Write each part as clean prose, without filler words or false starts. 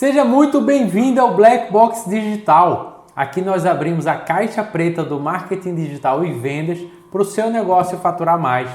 Seja muito bem-vindo ao Black Box Digital. Aqui nós abrimos a caixa preta do marketing digital e vendas para o seu negócio faturar mais.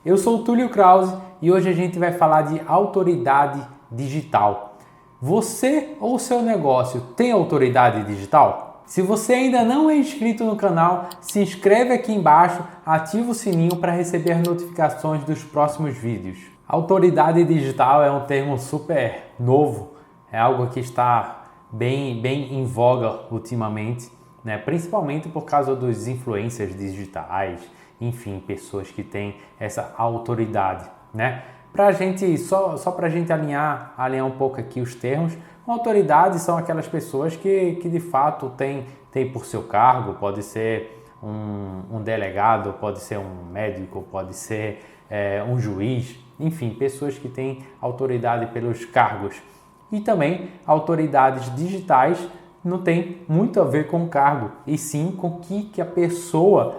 Eu sou o Túlio Krause e hoje a gente vai falar de autoridade digital. Você ou o seu negócio tem autoridade digital? Se você ainda não é inscrito no canal, se inscreve aqui embaixo, ativa o sininho para receber as notificações dos próximos vídeos. Autoridade digital é um termo super novo, é algo que está bem em voga ultimamente, né? Principalmente por causa dos influencers digitais, enfim, pessoas que têm essa autoridade, né? Pra gente, só para a gente alinhar um pouco aqui os termos, autoridade são aquelas pessoas que de fato têm por seu cargo, pode ser um delegado, pode ser um médico, pode ser um juiz, enfim, pessoas que têm autoridade pelos cargos. E também autoridades digitais não tem muito a ver com o cargo, e sim com o que a pessoa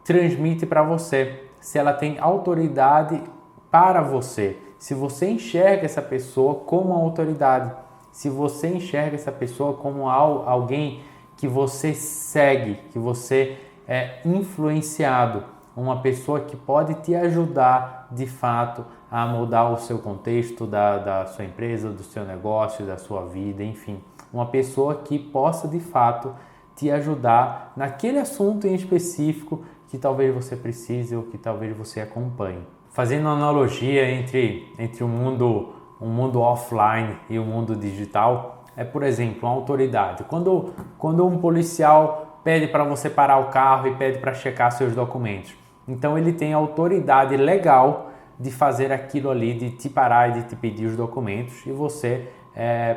transmite para você. Se ela tem autoridade para você, se você enxerga essa pessoa como uma autoridade, se você enxerga essa pessoa como alguém que você segue, que você é influenciado, uma pessoa que pode te ajudar de fato a mudar o seu contexto da sua empresa, do seu negócio, da sua vida, enfim. Uma pessoa que possa de fato te ajudar naquele assunto em específico que talvez você precise ou que talvez você acompanhe. Fazendo uma analogia entre o mundo offline e o mundo digital, por exemplo, uma autoridade. Quando um policial pede para você parar o carro e pede para checar seus documentos, então ele tem autoridade legal de fazer aquilo ali, de te parar e de te pedir os documentos, e você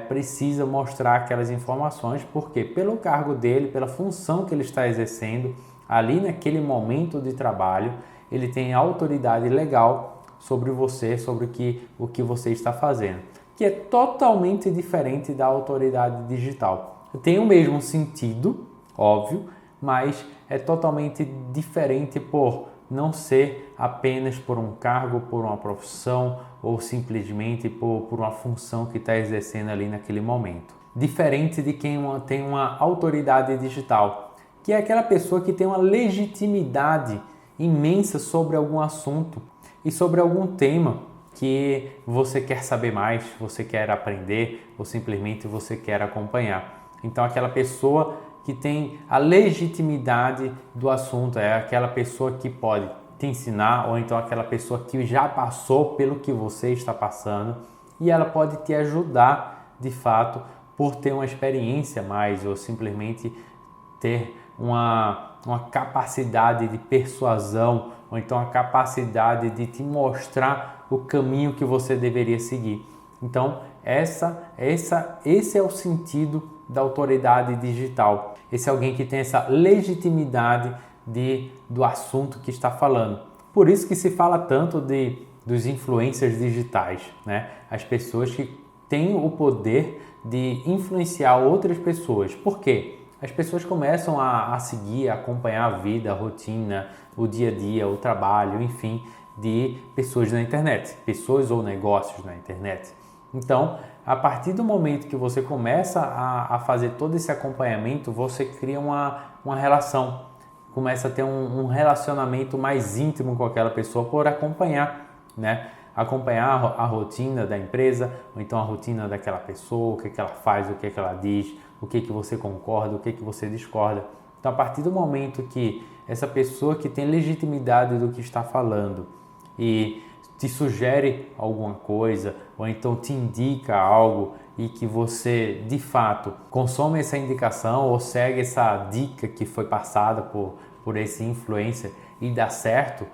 precisa mostrar aquelas informações, porque pelo cargo dele, pela função que ele está exercendo, ali naquele momento de trabalho, ele tem autoridade legal sobre você, sobre o que você está fazendo, que é totalmente diferente da autoridade digital. Tem o mesmo sentido, óbvio, mas é totalmente diferente por não ser apenas por um cargo, por uma profissão ou simplesmente por uma função que está exercendo ali naquele momento. Diferente de quem tem uma autoridade digital, que é aquela pessoa que tem uma legitimidade imensa sobre algum assunto e sobre algum tema que você quer saber mais, você quer aprender ou simplesmente você quer acompanhar. Então aquela pessoa que tem a legitimidade do assunto, é aquela pessoa que pode te ensinar, ou então aquela pessoa que já passou pelo que você está passando e ela pode te ajudar de fato por ter uma experiência mais ou simplesmente ter uma capacidade de persuasão ou então a capacidade de te mostrar o caminho que você deveria seguir. Então esse é o sentido da autoridade digital. Esse é alguém que tem essa legitimidade do assunto que está falando. Por isso que se fala tanto dos influencers digitais, né? As pessoas que têm o poder de influenciar outras pessoas. Por quê? As pessoas começam a seguir, a acompanhar a vida, a rotina, o dia a dia, o trabalho, enfim, de pessoas na internet, pessoas ou negócios na internet. Então, a partir do momento que você começa a fazer todo esse acompanhamento, você cria uma relação, começa a ter um relacionamento mais íntimo com aquela pessoa por acompanhar, né? Acompanhar a rotina da empresa, ou então a rotina daquela pessoa, o que ela faz, o que ela diz, o que você concorda, o que você discorda. Então, a partir do momento que essa pessoa que tem legitimidade do que está falando e te sugere alguma coisa, ou então te indica algo e que você, de fato, consome essa indicação ou segue essa dica que foi passada por esse influencer e dá certo,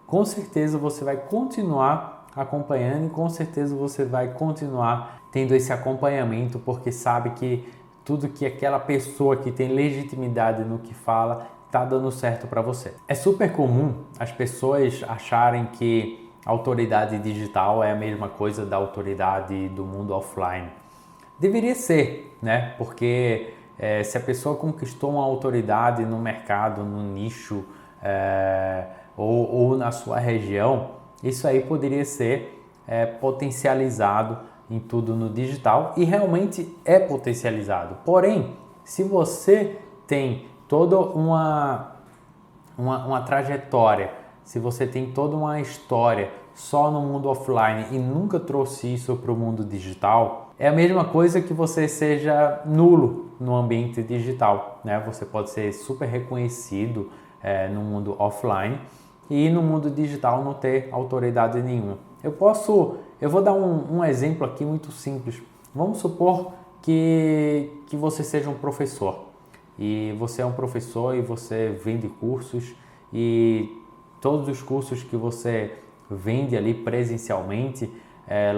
com certeza você vai continuar acompanhando e com certeza você vai continuar tendo esse acompanhamento, porque sabe que tudo que aquela pessoa que tem legitimidade no que fala está dando certo para você. É super comum as pessoas acharem que a autoridade digital é a mesma coisa da autoridade do mundo offline. Deveria ser, né? Porque se a pessoa conquistou uma autoridade no mercado, no nicho ou na sua região, isso aí poderia ser potencializado em tudo no digital e realmente é potencializado. Porém, se você tem toda uma trajetória, se você tem toda uma história só no mundo offline e nunca trouxe isso para o mundo digital, é a mesma coisa que você seja nulo no ambiente digital, né? Você pode ser super reconhecido no mundo offline e no mundo digital não ter autoridade nenhuma. Eu vou dar um exemplo aqui muito simples. Vamos supor que você seja um professor e você é um professor e você vende cursos e todos os cursos que você vende ali presencialmente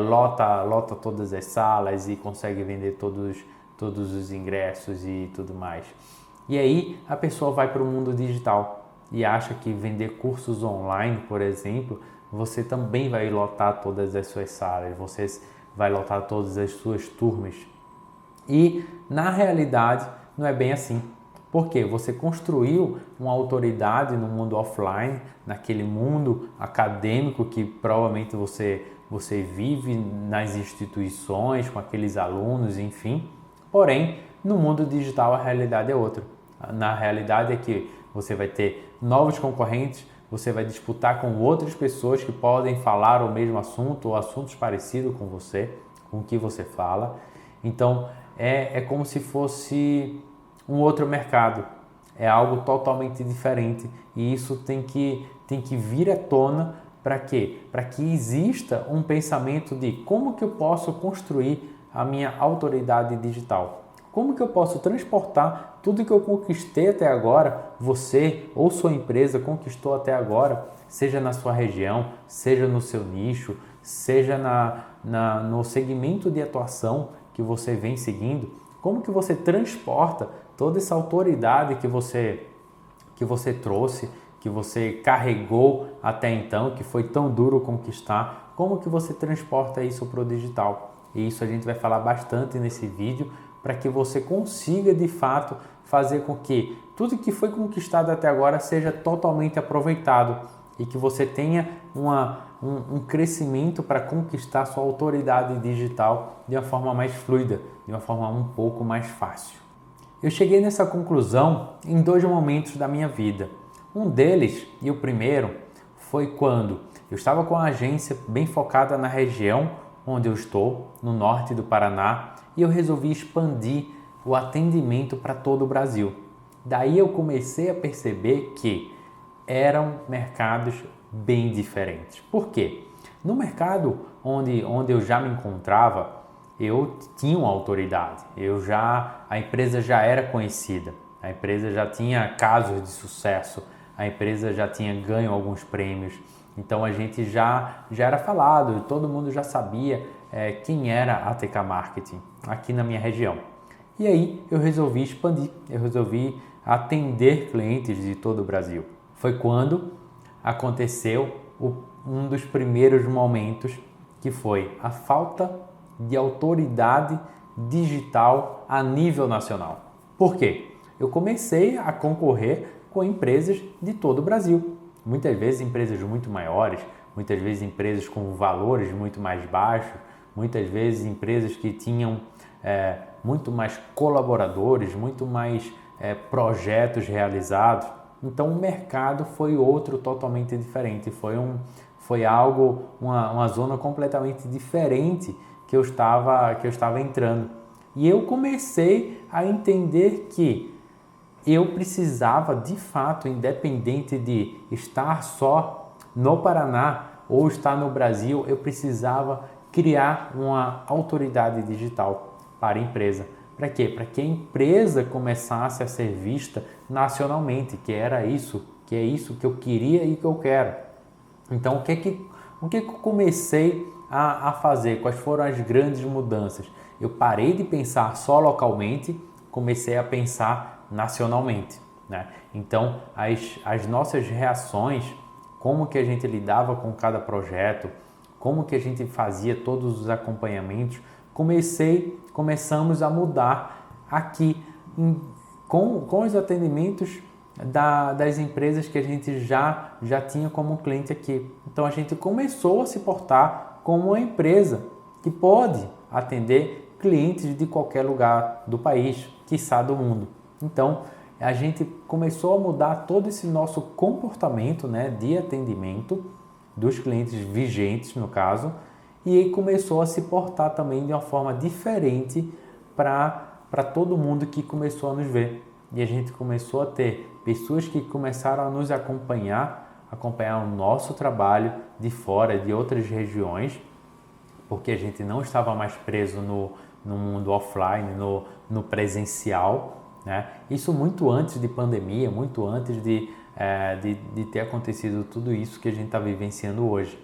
lota todas as salas e consegue vender todos os ingressos e tudo mais. E aí a pessoa vai para o mundo digital e acha que vender cursos online, por exemplo, você também vai lotar todas as suas salas, você vai lotar todas as suas turmas. E na realidade não é bem assim. Porque você construiu uma autoridade no mundo offline, naquele mundo acadêmico que provavelmente você vive nas instituições, com aqueles alunos, enfim. Porém, no mundo digital a realidade é outra. Na realidade é que você vai ter novos concorrentes, você vai disputar com outras pessoas que podem falar o mesmo assunto ou assuntos parecidos com você, com o que você fala. Então, é como se fosse um outro mercado, é algo totalmente diferente e isso tem que vir à tona para quê? Para que exista um pensamento de como que eu posso construir a minha autoridade digital, como que eu posso transportar tudo que eu conquistei até agora, você ou sua empresa conquistou até agora, seja na sua região, seja no seu nicho, seja no segmento de atuação que você vem seguindo, como que você transporta toda essa autoridade que você trouxe, que você carregou até então, que foi tão duro conquistar, como que você transporta isso para o digital? E isso a gente vai falar bastante nesse vídeo para que você consiga de fato fazer com que tudo que foi conquistado até agora seja totalmente aproveitado e que você tenha um crescimento para conquistar sua autoridade digital de uma forma mais fluida, de uma forma um pouco mais fácil. Eu cheguei nessa conclusão em 2 momentos da minha vida. Um deles, e o primeiro, foi quando eu estava com a agência bem focada na região onde eu estou, no norte do Paraná, e eu resolvi expandir o atendimento para todo o Brasil. Daí eu comecei a perceber que eram mercados bem diferentes. Por quê? No mercado onde eu já me encontrava, eu tinha uma autoridade, a empresa já era conhecida, a empresa já tinha casos de sucesso, a empresa já tinha ganho alguns prêmios, então a gente já era falado, todo mundo já sabia quem era a ATK Marketing aqui na minha região. E aí eu resolvi expandir, eu resolvi atender clientes de todo o Brasil. Foi quando aconteceu um dos primeiros momentos que foi a falta de autoridade digital a nível nacional. Por quê? Eu comecei a concorrer com empresas de todo o Brasil. Muitas vezes empresas muito maiores, muitas vezes empresas com valores muito mais baixos, muitas vezes empresas que tinham muito mais colaboradores, muito mais projetos realizados. Então o mercado foi outro totalmente diferente, foi algo, uma zona completamente diferente que eu estava entrando. E eu comecei a entender que eu precisava, de fato, independente de estar só no Paraná ou estar no Brasil, eu precisava criar uma autoridade digital para a empresa. Para quê? Para que a empresa começasse a ser vista nacionalmente, que é isso que eu queria e que eu quero. Então, o que eu comecei a fazer? Quais foram as grandes mudanças? Eu parei de pensar só localmente, comecei a pensar nacionalmente, né? Então, as nossas reações, como que a gente lidava com cada projeto, como que a gente fazia todos os acompanhamentos, começamos a mudar aqui com os atendimentos das empresas que a gente já tinha como cliente aqui. Então a gente começou a se portar como uma empresa que pode atender clientes de qualquer lugar do país, quiçá do mundo. Então, a gente começou a mudar todo esse nosso comportamento, né, de atendimento dos clientes vigentes, no caso, e aí começou a se portar também de uma forma diferente para todo mundo que começou a nos ver. E a gente começou a ter pessoas que começaram a nos acompanhar o nosso trabalho de fora, de outras regiões, porque a gente não estava mais preso no mundo offline, no presencial, né? Isso muito antes de pandemia, muito antes de ter acontecido tudo isso que a gente está vivenciando hoje.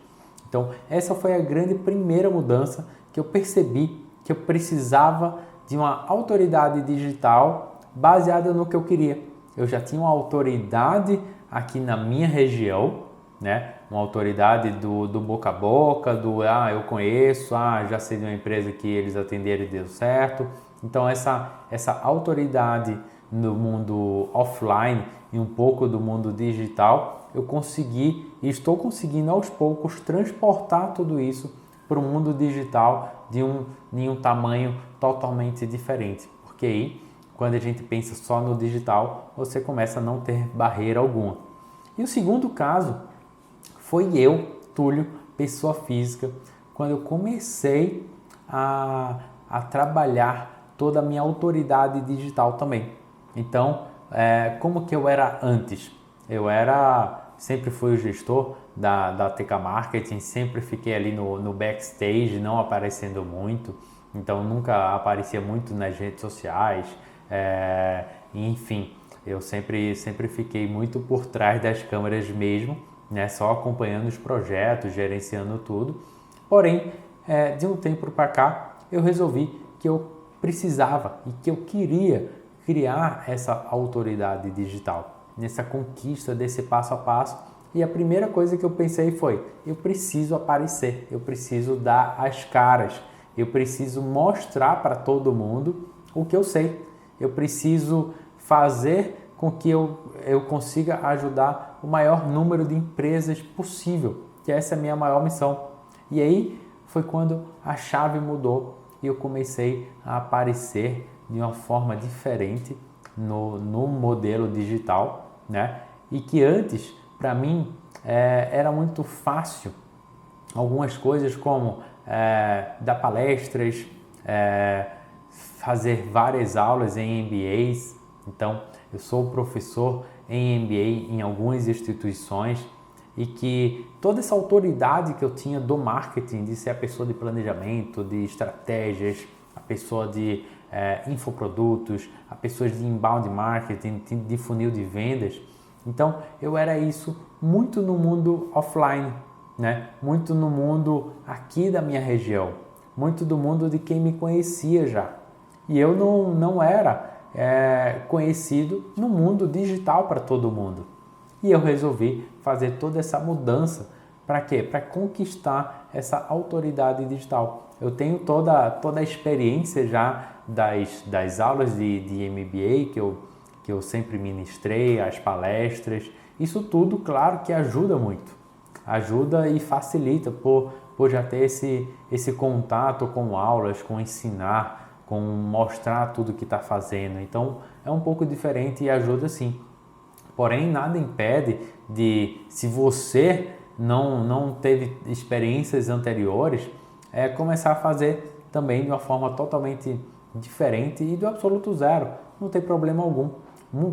Então, essa foi a grande primeira mudança que eu percebi que eu precisava de uma autoridade digital baseada no que eu queria. Eu já tinha uma autoridade aqui na minha região, né? Uma autoridade do boca a boca, eu conheço, já sei de uma empresa que eles atenderam e deu certo. Então essa autoridade no mundo offline e um pouco do mundo digital, eu consegui e estou conseguindo aos poucos transportar tudo isso para o mundo digital de um tamanho totalmente diferente. Porque aí, quando a gente pensa só no digital, você começa a não ter barreira alguma. E o segundo caso foi eu, Túlio, pessoa física, quando eu comecei a trabalhar toda a minha autoridade digital também. Então, como que eu era antes? Sempre fui o gestor da TK Marketing, sempre fiquei ali no backstage, não aparecendo muito, então nunca aparecia muito nas redes sociais, enfim, eu sempre fiquei muito por trás das câmeras mesmo, né, só acompanhando os projetos, gerenciando tudo. Porém, de um tempo para cá, eu resolvi que eu precisava e que eu queria criar essa autoridade digital, nessa conquista desse passo a passo. E a primeira coisa que eu pensei foi, eu preciso aparecer, eu preciso dar as caras, eu preciso mostrar para todo mundo o que eu sei, eu preciso fazer com que eu consiga ajudar o maior número de empresas possível, que essa é a minha maior missão. E aí foi quando a chave mudou e eu comecei a aparecer de uma forma diferente no modelo digital, né? E que antes, para mim, era muito fácil algumas coisas como dar palestras, fazer várias aulas em MBAs. Então, eu sou professor em MBA em algumas instituições e que toda essa autoridade que eu tinha do marketing, de ser a pessoa de planejamento, de estratégias, a pessoa de infoprodutos, a pessoa de inbound marketing, de funil de vendas. Então, eu era isso muito no mundo offline, né? Muito no mundo aqui da minha região, muito do mundo de quem me conhecia já. E eu não era conhecido no mundo digital para todo mundo. E eu resolvi fazer toda essa mudança. Para quê? Para conquistar essa autoridade digital. Eu tenho toda a experiência já das aulas de MBA que eu sempre ministrei, as palestras. Isso tudo, claro, que ajuda muito. Ajuda e facilita por já ter esse contato com aulas, com ensinar, com mostrar tudo que está fazendo. Então, é um pouco diferente e ajuda sim. Porém, nada impede de, se você não teve experiências anteriores, começar a fazer também de uma forma totalmente diferente e do absoluto zero. Não tem problema algum.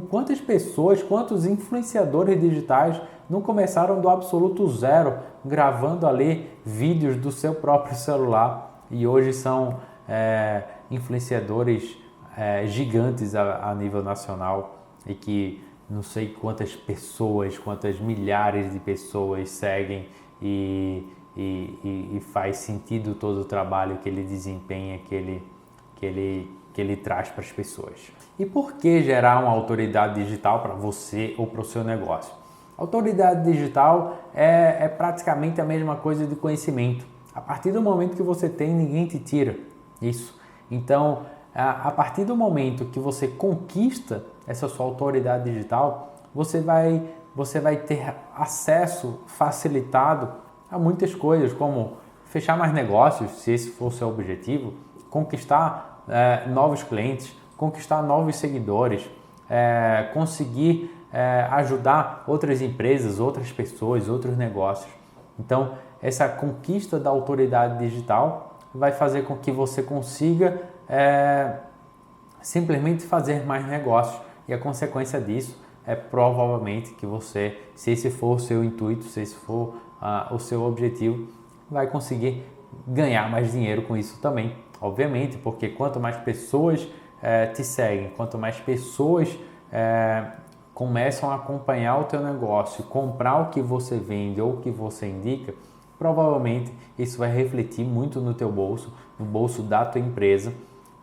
Quantas pessoas, quantos influenciadores digitais não começaram do absoluto zero, gravando ali vídeos do seu próprio celular e hoje são influenciadores gigantes a nível nacional e que não sei quantas pessoas, quantas milhares de pessoas seguem e faz sentido todo o trabalho que ele desempenha, que ele traz para as pessoas. E por que gerar uma autoridade digital para você ou para o seu negócio? Autoridade digital é praticamente a mesma coisa de conhecimento. A partir do momento que você tem, ninguém te tira isso. Então, a partir do momento que você conquista essa sua autoridade digital, você vai ter acesso facilitado a muitas coisas, como fechar mais negócios, se esse for o seu objetivo, conquistar novos clientes, conquistar novos seguidores, conseguir ajudar outras empresas, outras pessoas, outros negócios. Então, essa conquista da autoridade digital vai fazer com que você consiga simplesmente fazer mais negócios, e a consequência disso é provavelmente que você, se esse for o seu intuito, se esse for o seu objetivo, vai conseguir ganhar mais dinheiro com isso também, obviamente, porque quanto mais pessoas te seguem, quanto mais pessoas começam a acompanhar o teu negócio, comprar o que você vende ou o que você indica, provavelmente isso vai refletir muito no teu bolso, no bolso da tua empresa.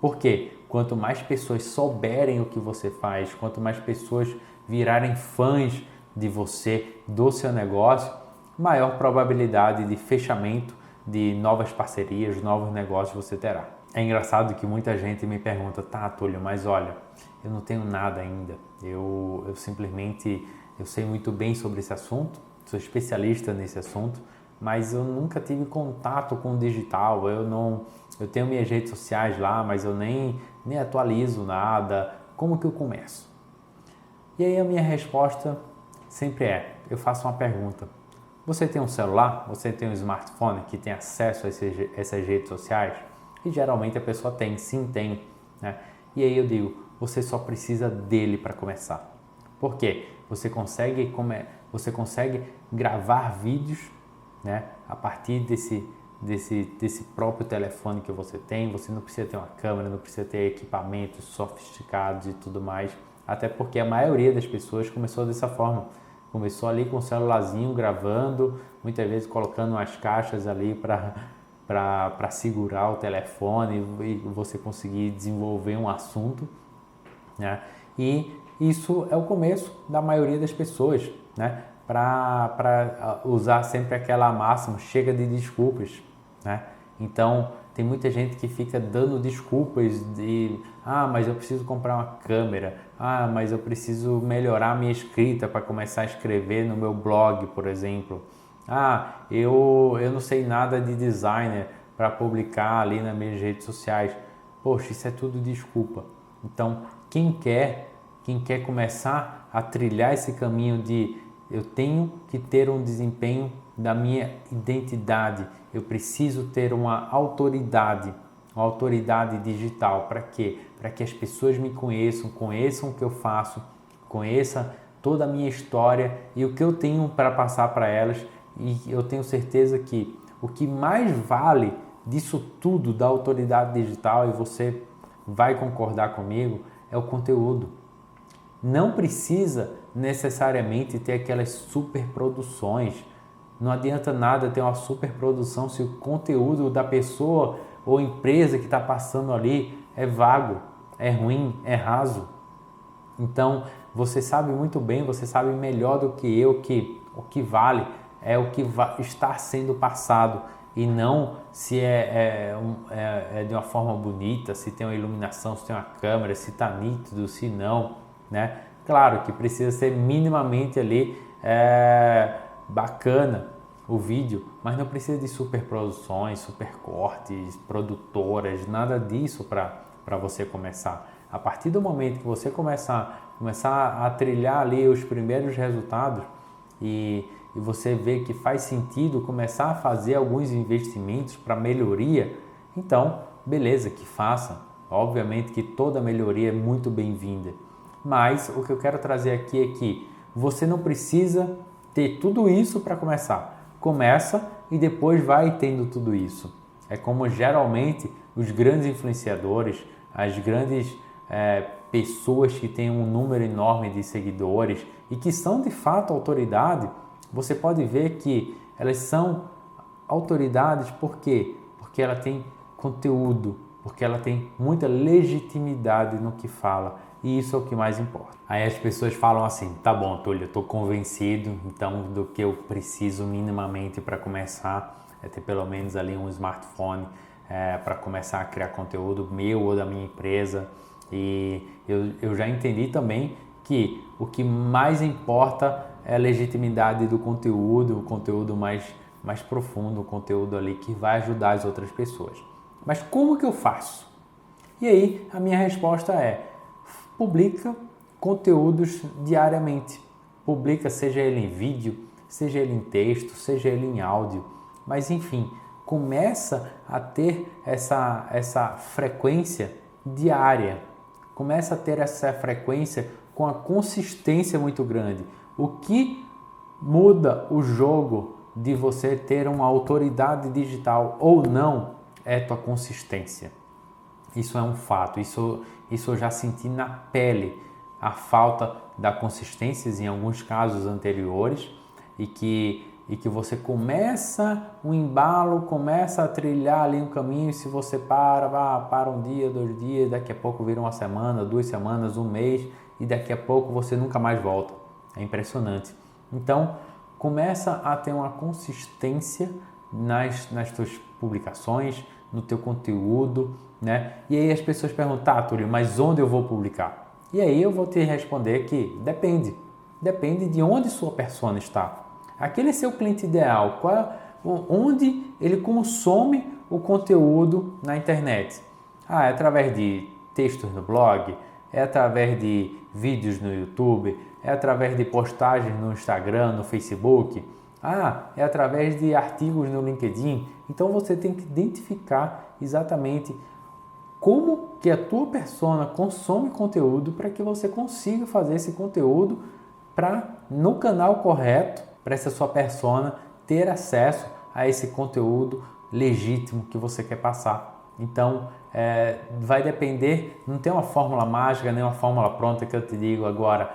Porque quanto mais pessoas souberem o que você faz, quanto mais pessoas virarem fãs de você, do seu negócio, maior probabilidade de fechamento de novas parcerias, novos negócios você terá. É engraçado que muita gente me pergunta, tá, Túlio, mas olha, eu não tenho nada ainda. Eu simplesmente, eu sei muito bem sobre esse assunto, sou especialista nesse assunto, mas eu nunca tive contato com o digital, eu tenho minhas redes sociais lá, mas eu nem atualizo nada, como que eu começo? E aí a minha resposta sempre eu faço uma pergunta, você tem um celular? Você tem um smartphone que tem acesso a essas redes sociais? E geralmente a pessoa tem, sim tem, né? E aí eu digo, você só precisa dele para começar. Por quê? Você consegue gravar vídeos, né, a partir desse próprio telefone que você tem. Você não precisa ter uma câmera, não precisa ter equipamentos sofisticados e tudo mais, até porque a maioria das pessoas começou dessa forma, começou ali com o celularzinho gravando, muitas vezes colocando umas caixas ali para segurar o telefone e você conseguir desenvolver um assunto, né? E isso é o começo da maioria das pessoas, né? Para usar sempre aquela máxima, chega de desculpas, né? Então, tem muita gente que fica dando desculpas de mas eu preciso comprar uma câmera, mas eu preciso melhorar a minha escrita para começar a escrever no meu blog, por exemplo. Eu não sei nada de designer para publicar ali nas minhas redes sociais. Poxa, isso é tudo desculpa. Então, quem quer começar a trilhar esse caminho de eu tenho que ter um desempenho da minha identidade, eu preciso ter uma autoridade digital. Para quê? Para que as pessoas me conheçam o que eu faço, conheçam toda a minha história e o que eu tenho para passar para elas. E eu tenho certeza que o que mais vale disso tudo, da autoridade digital, e você vai concordar comigo, é o conteúdo. Não precisa necessariamente ter aquelas super produções. Não adianta nada ter uma super produção se o conteúdo da pessoa ou empresa que está passando ali é vago, é ruim, é raso. Então, você sabe muito bem, você sabe melhor do que eu que o que vale é o que está sendo passado e não se é de uma forma bonita, se tem uma iluminação, se tem uma câmera, se está nítido, se não, né? Claro que precisa ser minimamente ali bacana o vídeo, mas não precisa de super produções, super cortes, produtoras, nada disso para você começar. A partir do momento que você começar a trilhar ali os primeiros resultados e você vê que faz sentido começar a fazer alguns investimentos para melhoria, então beleza, que faça. Obviamente que toda melhoria é muito bem-vinda, mas o que eu quero trazer aqui é que você não precisa ter tudo isso para começar. Começa e depois vai tendo tudo isso. É como geralmente os grandes influenciadores, as grandes pessoas que têm um número enorme de seguidores e que são de fato autoridade, você pode ver que elas são autoridades. Por quê? Porque ela tem conteúdo, porque ela tem muita legitimidade no que fala, e isso é o que mais importa. Aí as pessoas falam assim, tá bom, Túlio, eu estou convencido então do que eu preciso minimamente para começar é ter pelo menos ali um smartphone para começar a criar conteúdo meu ou da minha empresa. E eu já entendi também que o que mais importa é a legitimidade do conteúdo, o conteúdo mais mais profundo, um conteúdo ali que vai ajudar as outras pessoas. Mas como que eu faço? E aí a minha resposta é: publica conteúdos diariamente. Publica, seja ele em vídeo, seja ele em texto, seja ele em áudio, mas enfim, começa a ter essa frequência diária, começa a ter essa frequência com a consistência muito grande. O que muda o jogo de você ter uma autoridade digital ou não é tua consistência. Isso é um fato, isso eu já senti na pele, a falta da consistência em alguns casos anteriores e que você um embalo, começa a trilhar ali um caminho, e se você para um dia, 2 dias, daqui a pouco vira uma semana, 2 semanas, um mês e daqui a pouco você nunca mais volta. É impressionante. Então, começa a ter uma consistência nas tuas publicações, no teu conteúdo, né? E aí as pessoas perguntam: tá, Túlio, mas onde eu vou publicar? E aí eu vou te responder que depende de onde sua persona está. Aquele seu cliente ideal, onde ele consome o conteúdo na internet? É através de textos no blog, é através de vídeos no YouTube, é através de postagens no Instagram, no Facebook, é através de artigos no LinkedIn. Então você tem que identificar exatamente como que a tua persona consome conteúdo para que você consiga fazer esse conteúdo no canal correto, para essa sua persona ter acesso a esse conteúdo legítimo que você quer passar. Então, vai depender, não tem uma fórmula mágica, nem uma fórmula pronta que eu te digo agora,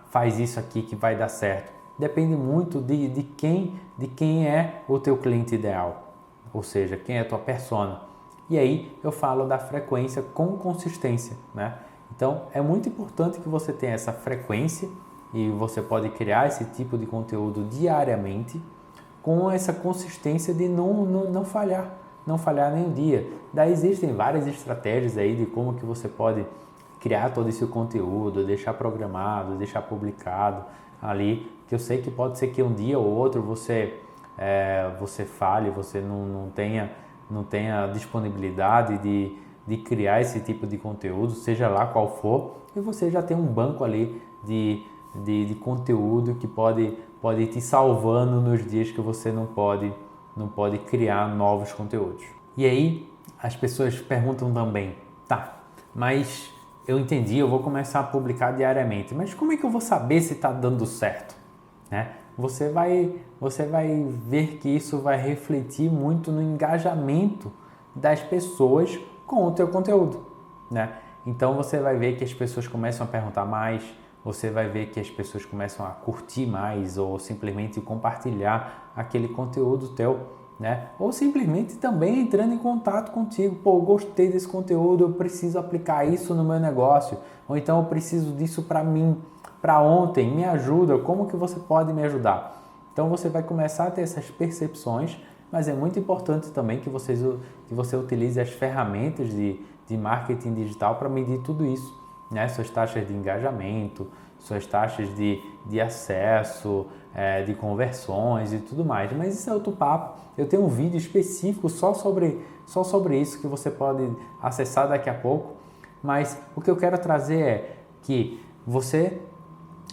faz isso aqui que vai dar certo. Depende muito de quem é o teu cliente ideal, ou seja, quem é a tua persona. E aí eu falo da frequência com consistência, né? Então é muito importante que você tenha essa frequência e você pode criar esse tipo de conteúdo diariamente com essa consistência de não falhar nenhum dia. Daí existem várias estratégias aí de como que você pode criar todo esse conteúdo, deixar programado, deixar publicado ali, que eu sei que pode ser que um dia ou outro você falhe, você não tenha disponibilidade de criar esse tipo de conteúdo, seja lá qual for, e você já tem um banco ali de conteúdo que pode ir te salvando nos dias que você não pode criar novos conteúdos. E aí as pessoas perguntam também: tá, mas eu entendi, eu vou começar a publicar diariamente, mas como é que eu vou saber se está dando certo? Né? Você vai ver que isso vai refletir muito no engajamento das pessoas com o teu conteúdo, né? Então você vai ver que as pessoas começam a perguntar mais, você vai ver que as pessoas começam a curtir mais ou simplesmente compartilhar aquele conteúdo teu, né? Ou simplesmente também entrando em contato contigo: pô, gostei desse conteúdo, eu preciso aplicar isso no meu negócio, ou então eu preciso disso para mim, para ontem, me ajuda, como que você pode me ajudar? Então você vai começar a ter essas percepções, mas é muito importante também que você utilize as ferramentas de marketing digital para medir tudo isso, né? Suas taxas de engajamento, suas taxas de acesso, de conversões e tudo mais. Mas isso é outro papo. Eu tenho um vídeo específico só sobre isso que você pode acessar daqui a pouco. Mas o que eu quero trazer é que você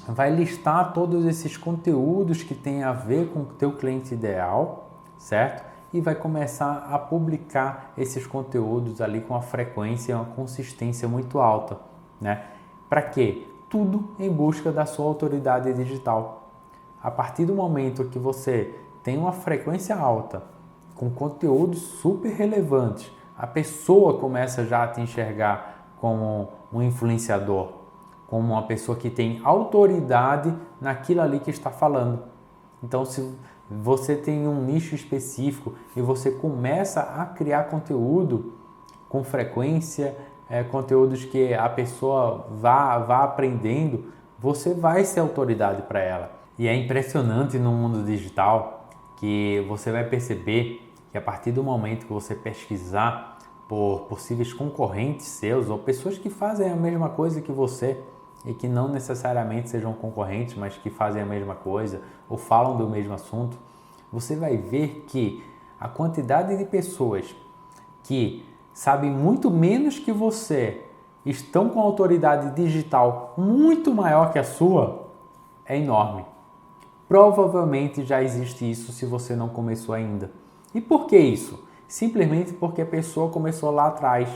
vai listar todos esses conteúdos que tem a ver com o teu cliente ideal, certo? E vai começar a publicar esses conteúdos ali com uma frequência e uma consistência muito alta, né? Para quê? Tudo em busca da sua autoridade digital. A partir do momento que você tem uma frequência alta, com conteúdos super relevantes, a pessoa começa já a te enxergar como um influenciador, como uma pessoa que tem autoridade naquilo ali que está falando. Então, se você tem um nicho específico e você começa a criar conteúdo com frequência, conteúdos que a pessoa vá aprendendo, você vai ser autoridade para ela. E é impressionante no mundo digital que você vai perceber que a partir do momento que você pesquisar por possíveis concorrentes seus ou pessoas que fazem a mesma coisa que você e que não necessariamente sejam concorrentes, mas que fazem a mesma coisa ou falam do mesmo assunto, você vai ver que a quantidade de pessoas que sabem muito menos que você, estão com autoridade digital muito maior que a sua, é enorme. Provavelmente já existe isso se você não começou ainda. E por que isso? Simplesmente porque a pessoa começou lá atrás,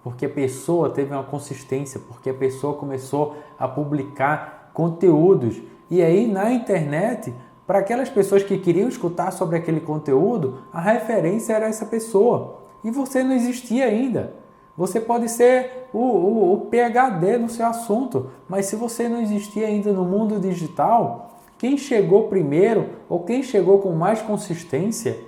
porque a pessoa teve uma consistência, porque a pessoa começou a publicar conteúdos. E aí na internet, para aquelas pessoas que queriam escutar sobre aquele conteúdo, a referência era essa pessoa. E você não existia ainda. Você pode ser o PhD no seu assunto, mas se você não existia ainda no mundo digital, quem chegou primeiro ou quem chegou com mais consistência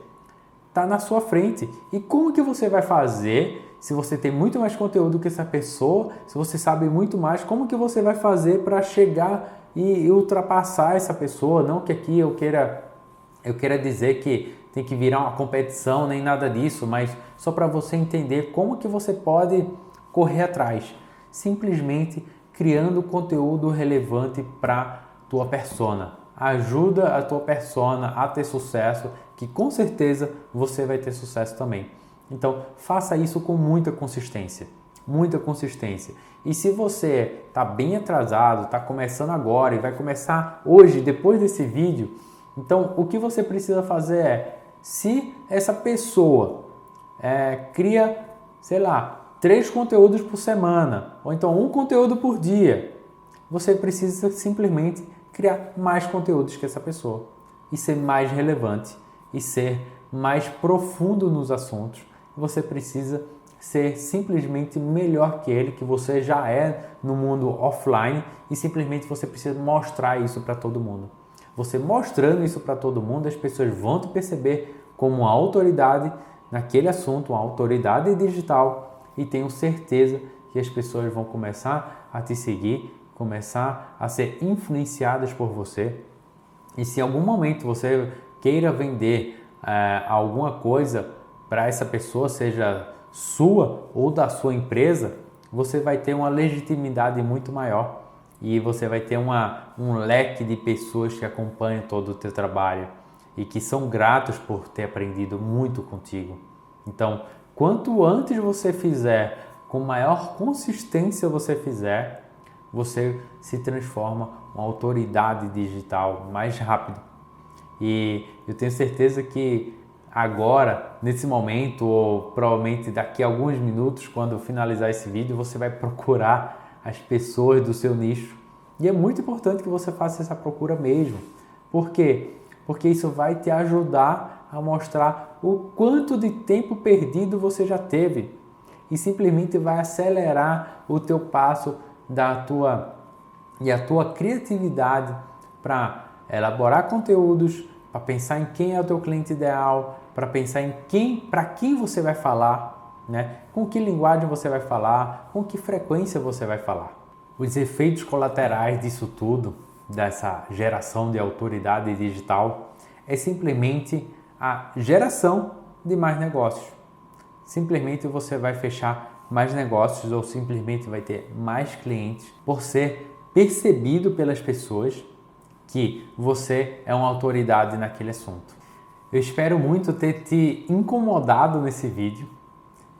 está na sua frente. E como que você vai fazer se você tem muito mais conteúdo que essa pessoa, se você sabe muito mais, como que você vai fazer para chegar e ultrapassar essa pessoa? Não que aqui eu queira dizer que tem que virar uma competição, nem nada disso, mas só para você entender como que você pode correr atrás. Simplesmente criando conteúdo relevante para tua persona. Ajuda a tua persona a ter sucesso, que com certeza você vai ter sucesso também. Então, faça isso com muita consistência. Muita consistência. E se você está bem atrasado, está começando agora e vai começar hoje, depois desse vídeo, então o que você precisa fazer é, se essa pessoa cria, sei lá, 3 conteúdos por semana, ou então um conteúdo por dia, você precisa simplesmente criar mais conteúdos que essa pessoa e ser mais relevante e ser mais profundo nos assuntos. Você precisa ser simplesmente melhor que ele, que você já é no mundo offline, e simplesmente você precisa mostrar isso para todo mundo. Você mostrando isso para todo mundo, as pessoas vão te perceber como uma autoridade naquele assunto, uma autoridade digital, e tenho certeza que as pessoas vão começar a te seguir, começar a ser influenciadas por você. E se em algum momento você queira vender alguma coisa para essa pessoa, seja sua ou da sua empresa, você vai ter uma legitimidade muito maior e você vai ter um leque de pessoas que acompanham todo o teu trabalho e que são gratos por ter aprendido muito contigo. Então, quanto antes você fizer, com maior consistência você fizer, você se transforma em uma autoridade digital mais rápido. E eu tenho certeza que agora, nesse momento, ou provavelmente daqui a alguns minutos, quando finalizar esse vídeo, você vai procurar as pessoas do seu nicho. E é muito importante que você faça essa procura mesmo. Por quê? Porque isso vai te ajudar a mostrar o quanto de tempo perdido você já teve. E simplesmente vai acelerar o teu passo e a tua criatividade para elaborar conteúdos, para pensar em quem é o teu cliente ideal, para pensar em para quem você vai falar, né? Com que linguagem você vai falar, com que frequência você vai falar. Os efeitos colaterais disso tudo, dessa geração de autoridade digital, é simplesmente a geração de mais negócios. Simplesmente você vai fechar mais negócios ou simplesmente vai ter mais clientes por ser percebido pelas pessoas que você é uma autoridade naquele assunto. Eu espero muito ter te incomodado nesse vídeo.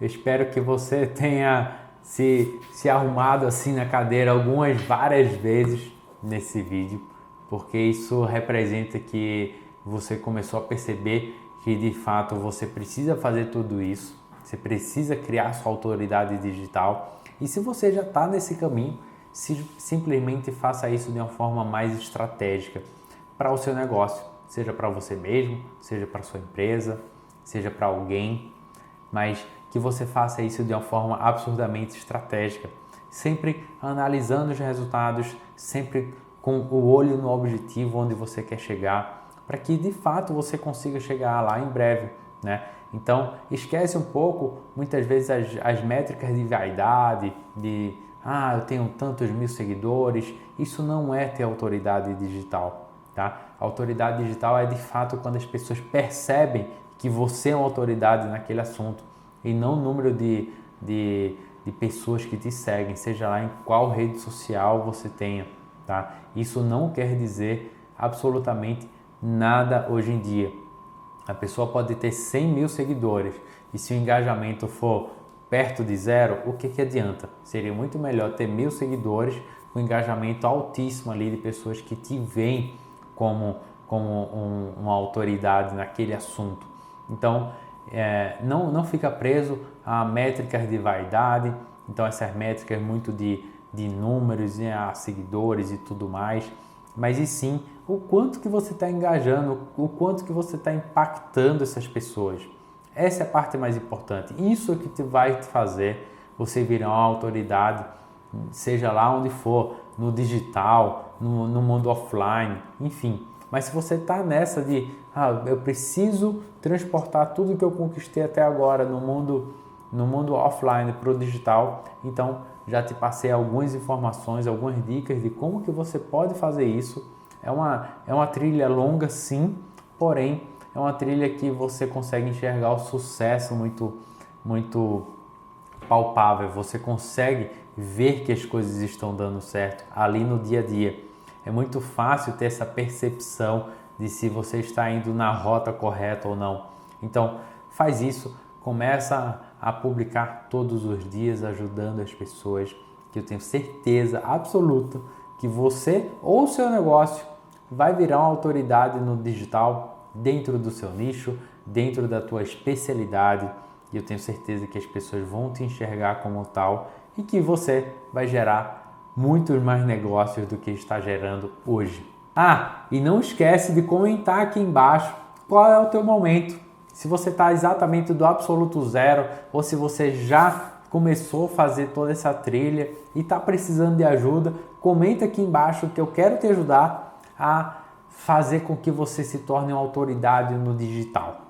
Eu espero que você tenha se arrumado assim na cadeira várias vezes nesse vídeo, porque isso representa que você começou a perceber que de fato você precisa fazer tudo isso, você precisa criar sua autoridade digital. E se você já está nesse caminho, simplesmente faça isso de uma forma mais estratégica para o seu negócio, seja para você mesmo, seja para sua empresa, seja para alguém, mas que você faça isso de uma forma absurdamente estratégica, sempre analisando os resultados, sempre com o olho no objetivo onde você quer chegar, para que de fato você consiga chegar lá em breve, né? Então, esquece um pouco, muitas vezes, as métricas de vaidade, eu tenho tantos mil seguidores. Isso não é ter autoridade digital, tá? A autoridade digital é de fato quando as pessoas percebem que você é uma autoridade naquele assunto e não o número de pessoas que te seguem, seja lá em qual rede social você tenha, tá? Isso não quer dizer absolutamente nada hoje em dia. A pessoa pode ter 100 mil seguidores e se o engajamento for perto de zero, o que adianta? Seria muito melhor ter 1.000 seguidores com engajamento altíssimo ali de pessoas que te veem como uma autoridade naquele assunto. Então, não fica preso a métricas de vaidade, então essas métricas muito de números, a seguidores e tudo mais, mas e sim o quanto que você está engajando, o quanto que você está impactando essas pessoas. Essa é a parte mais importante. Isso é que vai te fazer você virar uma autoridade, seja lá onde for, no digital, no mundo offline, enfim. Mas se você está nessa de, eu preciso transportar tudo que eu conquistei até agora no mundo offline para o digital, então já te passei algumas informações, algumas dicas de como que você pode fazer isso. É uma trilha longa, sim, porém é uma trilha que você consegue enxergar o sucesso muito palpável. Você consegue ver que as coisas estão dando certo ali no dia a dia. É muito fácil ter essa percepção de se você está indo na rota correta ou não. Então, faz isso, começa a publicar todos os dias, ajudando as pessoas, que eu tenho certeza absoluta que você ou o seu negócio vai virar uma autoridade no digital, dentro do seu nicho, dentro da tua especialidade, e eu tenho certeza que as pessoas vão te enxergar como tal e que você vai gerar muitos mais negócios do que está gerando hoje. E não esquece de comentar aqui embaixo qual é o teu momento. Se você está exatamente do absoluto zero ou se você já começou a fazer toda essa trilha e está precisando de ajuda, comenta aqui embaixo que eu quero te ajudar a fazer com que você se torne uma autoridade no digital.